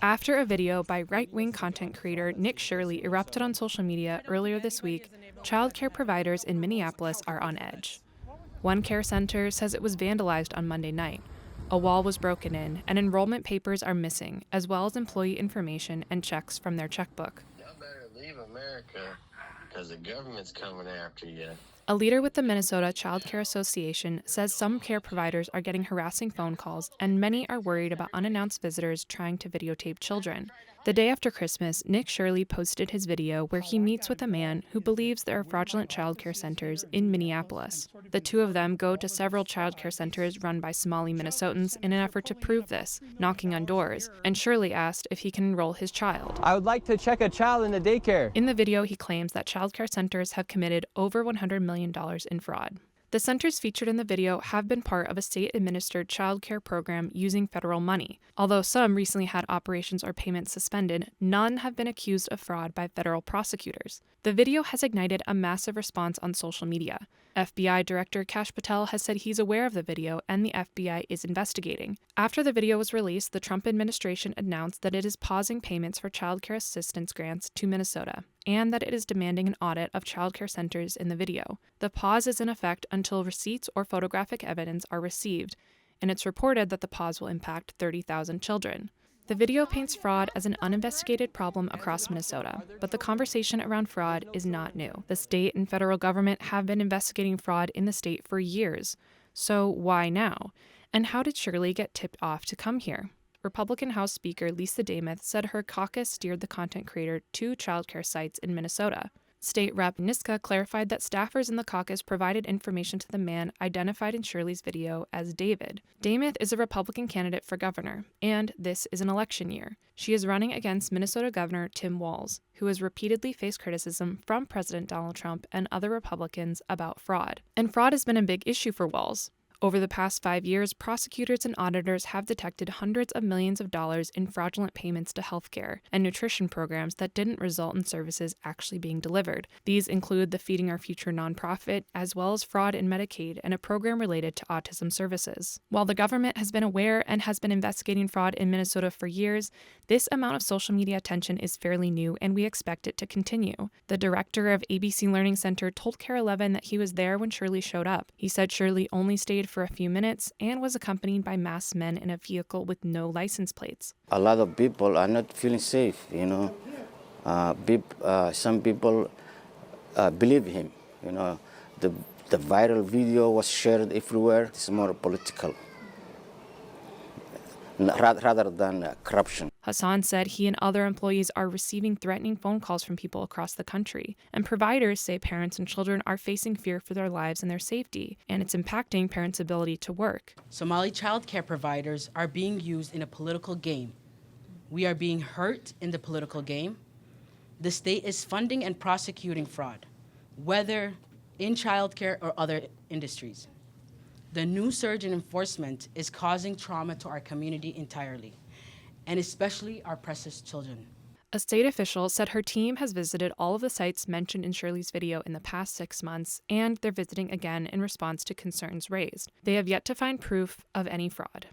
After a video by right-wing content creator Nick Shirley erupted on social media earlier this week, childcare providers in Minneapolis are on edge. One care center says it was vandalized on Monday night. A wall was broken in, and enrollment papers are missing, as well as employee information and checks from their checkbook. Y'all better leave America, because the government's coming after you. A leader with the Minnesota Child Care Association says some care providers are getting harassing phone calls, and many are worried about unannounced visitors trying to videotape children. The day after Christmas, Nick Shirley posted his video where he meets with a man who believes there are fraudulent child care centers in Minneapolis. The two of them go to several child care centers run by Somali Minnesotans in an effort to prove this, knocking on doors, and Shirley asked if he can enroll his child. I would like to check a child in the daycare. In the video, he claims that child care centers have committed over $100 million in fraud. The centers featured in the video have been part of a state-administered child care program using federal money. Although some recently had operations or payments suspended, none have been accused of fraud by federal prosecutors. The video has ignited a massive response on social media. FBI Director Kash Patel has said he's aware of the video and the FBI is investigating. After the video was released, the Trump administration announced that it is pausing payments for child care assistance grants to Minnesota, and that it is demanding an audit of child care centers in the video. The pause is in effect until receipts or photographic evidence are received, and it's reported that the pause will impact 30,000 children. The video paints fraud as an uninvestigated problem across Minnesota, but the conversation around fraud is not new. The state and federal government have been investigating fraud in the state for years. So why now? And how did Shirley get tipped off to come here? Republican House Speaker Lisa Dameth said her caucus steered the content creator to childcare sites in Minnesota. State Rep. Niska clarified that staffers in the caucus provided information to the man identified in Shirley's video as David. Dameth is a Republican candidate for governor, and this is an election year. She is running against Minnesota Governor Tim Walz, who has repeatedly faced criticism from President Donald Trump and other Republicans about fraud. And fraud has been a big issue for Walz. Over the past 5 years, prosecutors and auditors have detected hundreds of millions of dollars in fraudulent payments to healthcare and nutrition programs that didn't result in services actually being delivered. These include the Feeding Our Future nonprofit, as well as fraud in Medicaid and a program related to autism services. While the government has been aware and has been investigating fraud in Minnesota for years, this amount of social media attention is fairly new, and we expect it to continue. The director of ABC Learning Center told KARE 11 that he was there when Shirley showed up. He said Shirley only stayed for a few minutes and was accompanied by masked men in a vehicle with no license plates. A lot of people are not feeling safe, some people believe him, The viral video was shared everywhere. It's more political rather than corruption. Hassan said he and other employees are receiving threatening phone calls from people across the country, and providers say parents and children are facing fear for their lives and their safety, and it's impacting parents' ability to work. Somali child care providers are being used in a political game. We are being hurt in the political game. The state is funding and prosecuting fraud, whether in child care or other industries. The new surge in enforcement is causing trauma to our community entirely, and especially our precious children. A state official said her team has visited all of the sites mentioned in Shirley's video in the past 6 months, and they're visiting again in response to concerns raised. They have yet to find proof of any fraud.